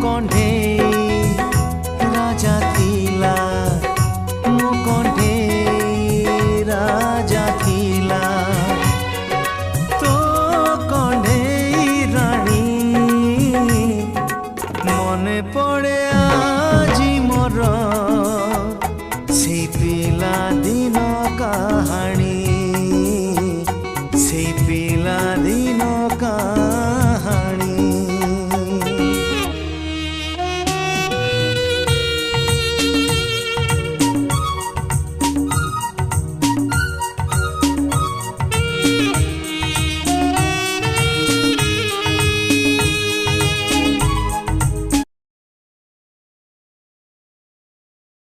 कण्ढेई राजा थिला मो कण्ढेई राजा थिला तो कण्ढेई रानी मने पड़े आजी मोर से पिला दिन कहानी।